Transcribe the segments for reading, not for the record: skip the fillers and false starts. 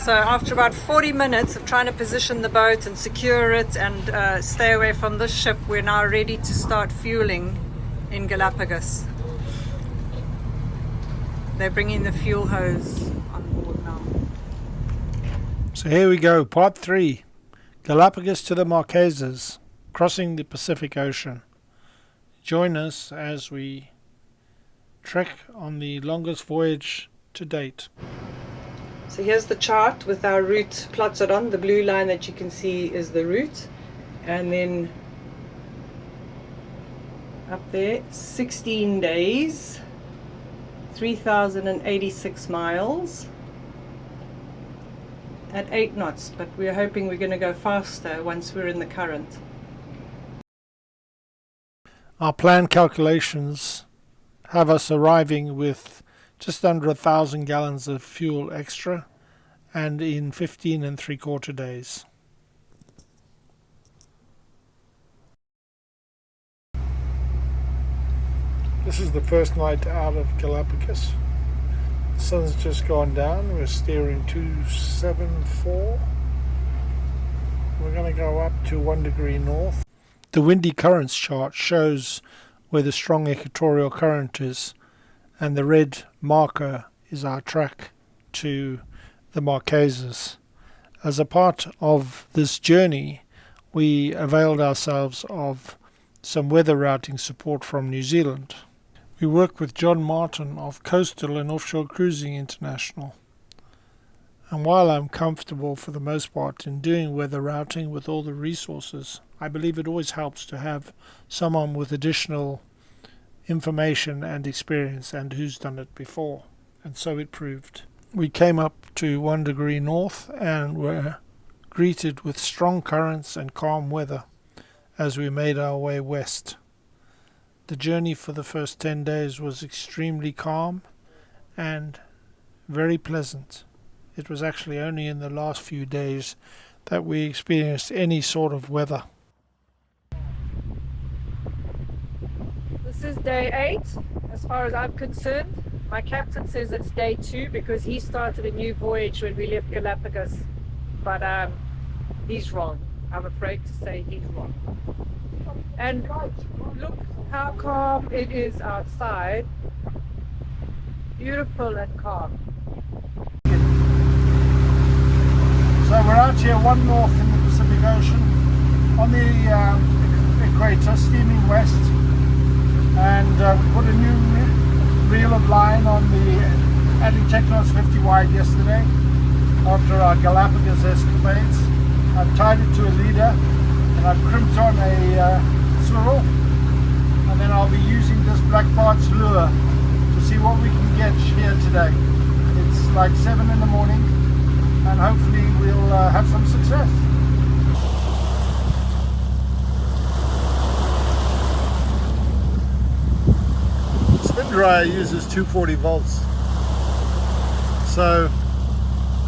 So after about 40 minutes of trying to position the boat and secure it and stay away from this ship, we're now ready to start fueling in Galapagos. They're bringing the fuel hose on board now. So here we go, part 3. Galapagos to the Marquesas, crossing the Pacific Ocean. Join us as we trek on the longest voyage to date. So here's the chart with our route plotted on. The blue line that you can see is the route, and then up there 16 days, 3086 miles at 8 knots, but we're hoping we're going to go faster once we're in the current. Our planned calculations have us arriving with just under 1,000 gallons of fuel extra, and in 15 3/4 days. This is the first night out of Galapagos. The sun's just gone down. We're steering 274. We're going to go up to 1 degree north. The windy currents chart shows where the strong equatorial current is, and the red marker is our track to the Marquesas. As a part of this journey, we availed ourselves of some weather routing support from New Zealand. We work with John Martin of Coastal and Offshore Cruising International. And while I'm comfortable for the most part in doing weather routing with all the resources, I believe it always helps to have someone with additional information and experience and who's done it before, and so it proved. We came up to 1 degree north and were greeted with strong currents and calm weather as we made our way west. The journey for the first 10 days was extremely calm and very pleasant. It was actually only in the last few days that we experienced any sort of weather. This is day 8 as far as I'm concerned. My captain says it's day 2 because he started a new voyage when we left Galapagos, but he's wrong. I'm afraid to say he's wrong. And look how calm it is outside. Beautiful and calm. So we're out here 1 north in the Pacific Ocean on the equator, steaming west, and we put a new reel of line on the Technos 50 wide yesterday after our Galapagos escapades. I've tied it to a leader and I've crimped on a swirl, and then I'll be using this black bart's lure to see what we can catch here today. It's like 7 in the morning and hopefully we'll have some success. Spin dryer uses 240 volts, so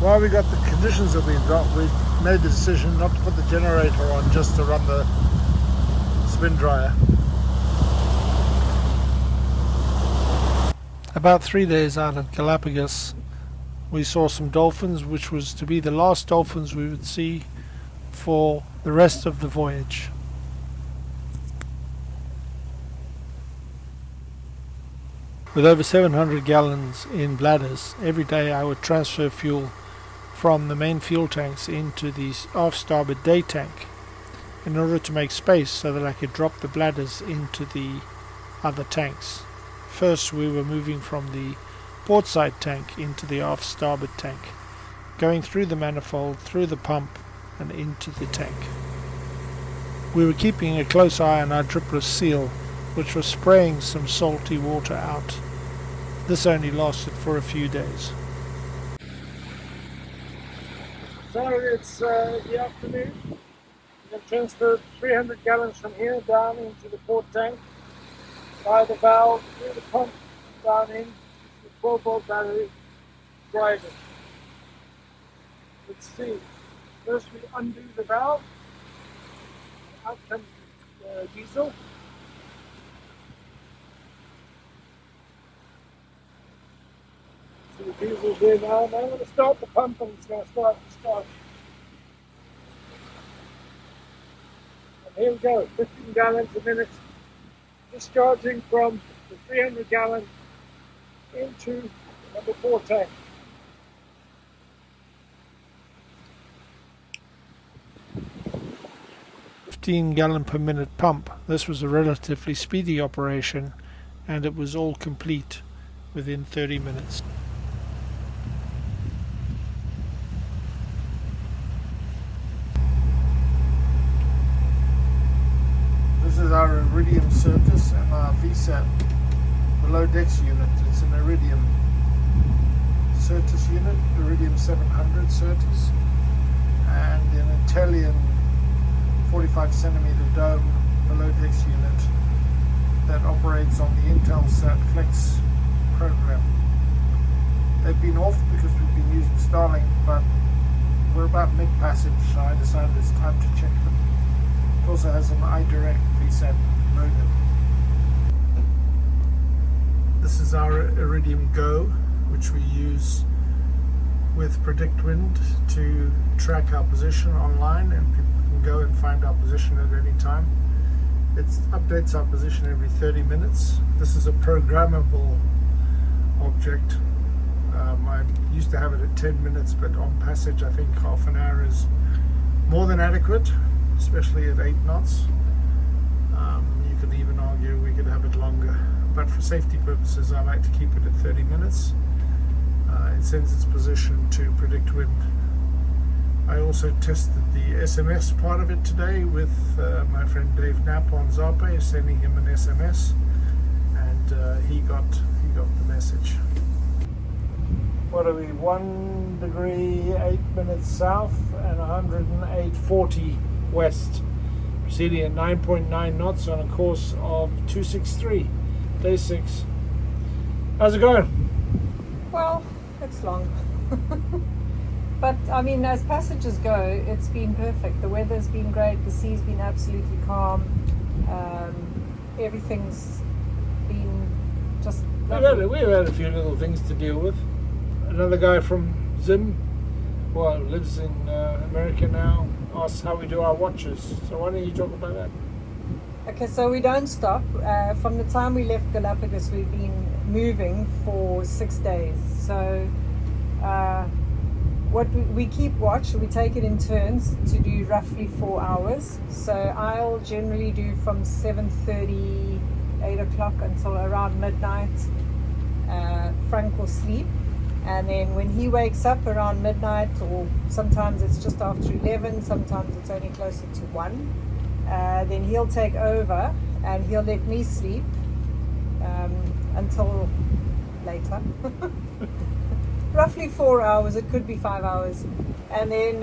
while we got the conditions that we've got, we made the decision not to put the generator on, just to run the spin dryer. About 3 days out of Galapagos, we saw some dolphins, which was to be the last dolphins we would see for the rest of the voyage. With over 700 gallons in bladders, every day I would transfer fuel from the main fuel tanks into the aft starboard day tank in order to make space so that I could drop the bladders into the other tanks. First we were moving from the port side tank into the aft starboard tank, going through the manifold, through the pump and into the tank. We were keeping a close eye on our dripless seal, which was spraying some salty water out. This only lasted for a few days. So it's the afternoon. We can transfer 300 gallons from here down into the port tank, by the valve, through the pump, down in the 12-volt battery, drive it. Let's see. First we undo the valve. Out comes the diesel. So the diesel's there now. Now I'm going to start the pump and it's going to start discharging. And here we go, 15 gallons a minute discharging from the 300 gallon into number 4 tank. 15 gallon per minute pump. This was a relatively speedy operation and it was all complete within 30 minutes. This is our Iridium Certus and our VSAT below decks unit. It's an Iridium Certus unit, Iridium 700 Certus, and an Italian 45 centimeter dome below decks unit that operates on the Intelsat Flex program. They've been off because we've been using Starlink, but we're about mid-passage, so I decided it's time to check them. It also has an iDirect VSAT modem. This is our Iridium Go, which we use with Predict Wind to track our position online, and people can go and find our position at any time. It updates our position every 30 minutes. This is a programmable object. I used to have it at 10 minutes, but on passage I think half an hour is more than adequate, especially at 8 knots. You could even argue we could have it longer, but for safety purposes I like to keep it at 30 minutes. It sends its position to Predict Wind. I also tested the SMS part of it today with my friend Dave Knapp on Zape, sending him an SMS, and he got the message. What are we? 1 degree 8 minutes south and 108.40 west, proceeding at 9.9 knots on a course of 263. Day 6. How's it going? Well, it's long. But I mean, as passages go, it's been perfect. The weather's been great, the sea's been absolutely calm, everything's been just lovely. We've had a few little things to deal with. Another guy from Zim, well, lives in America now, asks how we do our watches. So why don't you talk about that? Okay, so we don't stop. From the time we left Galapagos, we've been moving for 6 days. So what we keep watch, we take it in turns to do roughly 4 hours. So I'll generally do from 7:30, 8 o'clock until around midnight. Frank will sleep, and then when he wakes up around midnight, or sometimes it's just after 11, sometimes it's only closer to 1, then he'll take over and he'll let me sleep until later. Roughly 4 hours, it could be 5 hours, and then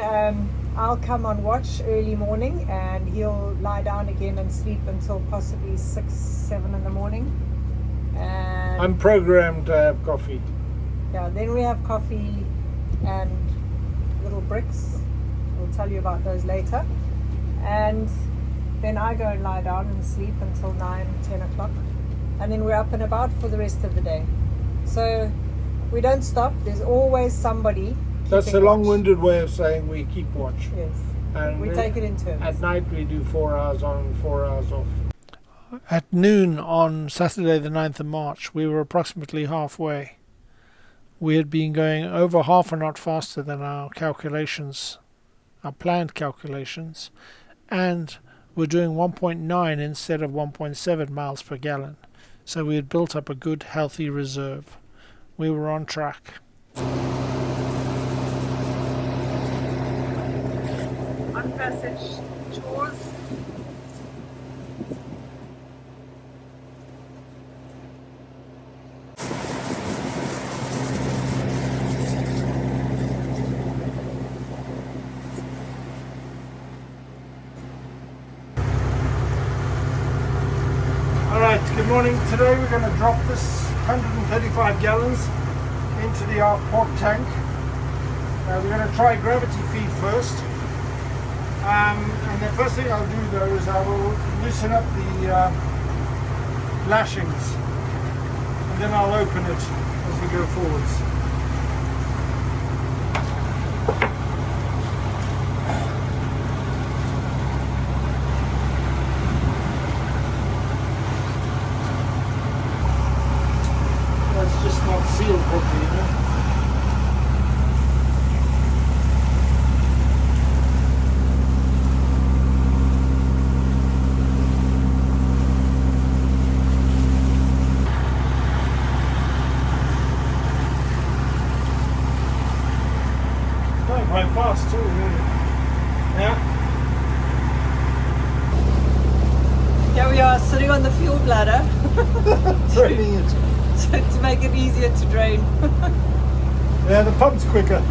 I'll come on watch early morning and he'll lie down again and sleep until possibly 6, 7 in the morning. And I'm programmed to have coffee. yeah, then we have coffee and little bricks. We'll tell you about those later. And then I go and lie down and sleep until 9, 10 o'clock, and then we're up and about for the rest of the day. So we don't stop. There's always somebody. That's a long-winded way of saying we keep watch. Yes. And We take it in turns. At night we do 4 hours on and 4 hours off. At noon on Saturday the 9th of March, we were approximately halfway. We had been going over half a knot faster than our calculations, our planned calculations, and we're doing 1.9 instead of 1.7 miles per gallon. So we had built up a good, healthy reserve. We were on track. On passage, chores. Alright, good morning. Today we're going to drop this 135 gallons into the port tank. We're going to try gravity feed first. And the first thing I'll do though is I will loosen up the lashings, and then I'll open it as we go forwards. quite fast too, really. Yeah. Here we are sitting on the fuel bladder Draining it. to make it easier to drain. Yeah, the pump's quicker.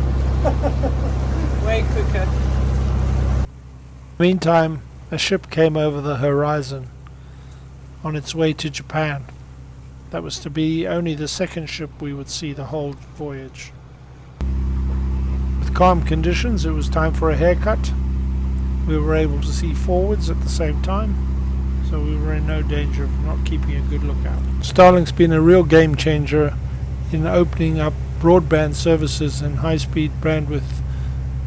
Way quicker. Meantime, a ship came over the horizon on its way to Japan. That was to be only the second ship we would see the whole voyage. With calm conditions, it was time for a haircut. We were able to see forwards at the same time, so we were in no danger of not keeping a good lookout. Starlink's been a real game changer in opening up broadband services and high-speed bandwidth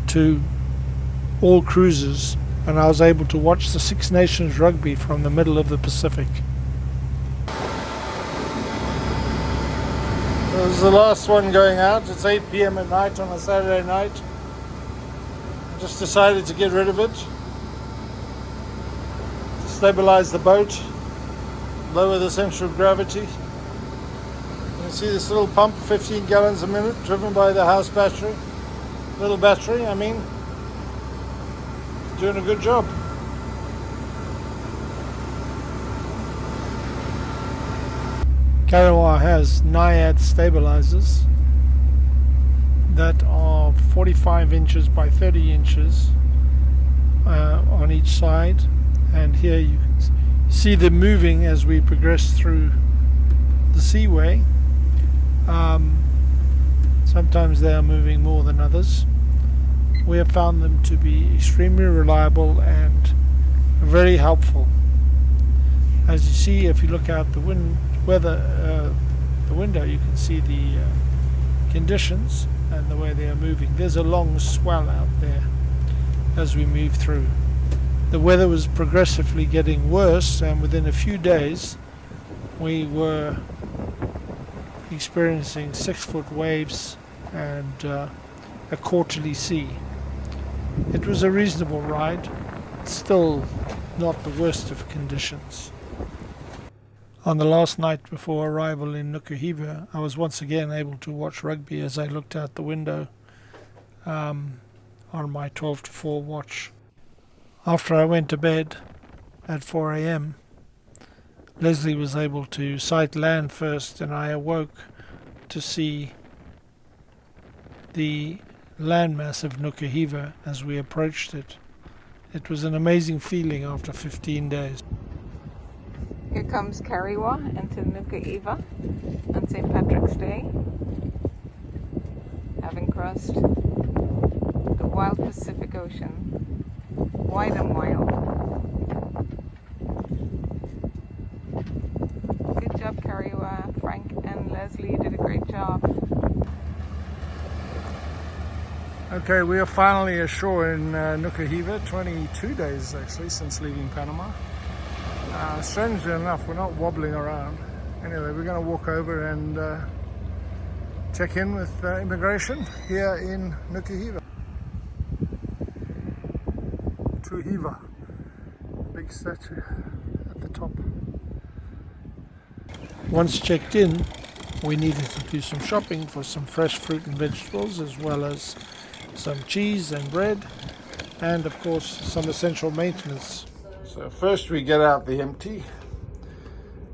to all cruisers, and I was able to watch the Six Nations rugby from the middle of the Pacific. This is the last one going out. It's 8 p.m. at night on a Saturday night. I just decided to get rid of it, stabilize the boat, lower the center of gravity. You can see this little pump, 15 gallons a minute, driven by the house battery. Little battery, I mean. Doing a good job. Kariwa has Naiad stabilizers that are 45 inches by 30 inches on each side, and here you can see them moving as we progress through the seaway. Sometimes they are moving more than others. We have found them to be extremely reliable and very helpful. As you see, if you look out the window, you can see the conditions and the way they are moving. There's a long swell out there as we move through. The weather was progressively getting worse, and within a few days we were experiencing 6-foot waves and a quarterly sea. It was a reasonable ride, still not the worst of conditions. On the last night before arrival in Nukuhiva, I was once again able to watch rugby as I looked out the window on my 12 to 4 watch. After I went to bed at 4 a.m, Leslie was able to sight land first, and I awoke to see the landmass of Nukuhiva as we approached it. It was an amazing feeling after 15 days. Here comes Kariwa into Nukuhiva on St. Patrick's Day, having crossed the wild Pacific Ocean, wide and wild. Good job, Kariwa. Frank and Leslie, you did a great job. Okay, we are finally ashore in Nukuhiva, 22 days actually since leaving Panama. Strangely enough, we're not wobbling around. Anyway, we're going to walk over and check in with immigration here in Nukuhiva. Tuhiva, big statue at the top. Once checked in, we needed to do some shopping for some fresh fruit and vegetables, as well as some cheese and bread, and of course some essential maintenance. So first we get out the empty,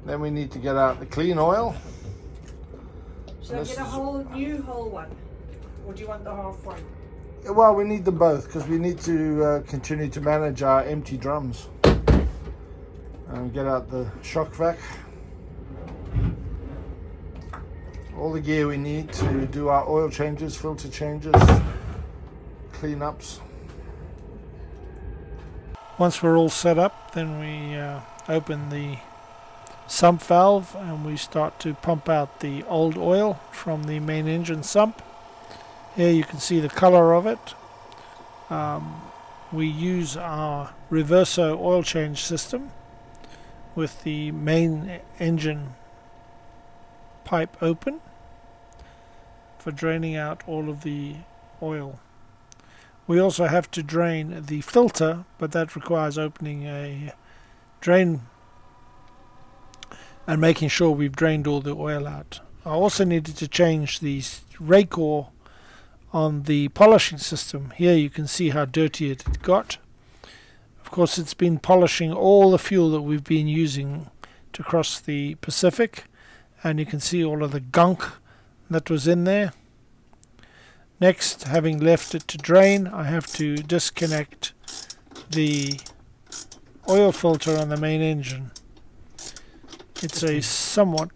then we need to get out the clean oil. Should I get a whole one, or do you want the half one? Well, we need them both because we need to continue to manage our empty drums. And get out the shock vac. All the gear we need to do our oil changes, filter changes, cleanups. Once we're all set up, then we open the sump valve and we start to pump out the old oil from the main engine sump. Here you can see the color of it. We use our reverso oil change system with the main engine pipe open for draining out all of the oil. We also have to drain the filter, but that requires opening a drain and making sure we've drained all the oil out. I also needed to change the rake oil on the polishing system. Here you can see how dirty it got. Of course, it's been polishing all the fuel that we've been using to cross the Pacific, and you can see all of the gunk that was in there. Next, having left it to drain, I have to disconnect the oil filter on the main engine. It's a somewhat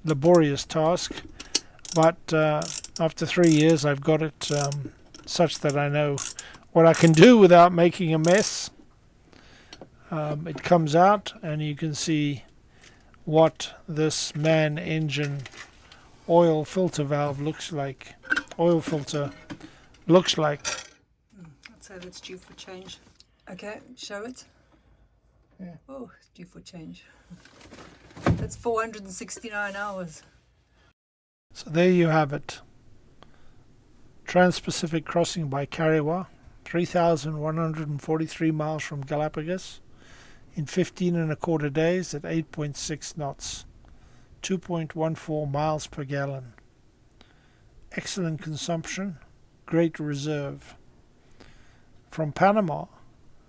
laborious task, but after 3 years I've got it such that I know what I can do without making a mess. It comes out and you can see what this man engine oil filter valve looks like. Oil filter looks like. Let's say that's due for change. Okay, show it. Yeah. Oh, it's due for change. That's 469 hours. So there you have it. Trans-Pacific crossing by Kariwa, 3,143 miles from Galapagos, in 15 1/4 days at 8.6 knots, 2.14 miles per gallon. Excellent consumption, great reserve. From Panama,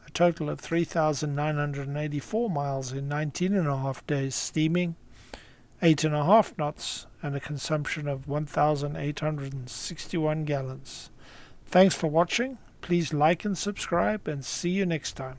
a total of 3,984 miles in 19 1/2 days steaming, 8.5 knots, and a consumption of 1,861 gallons. Thanks for watching. Please like and subscribe, and see you next time.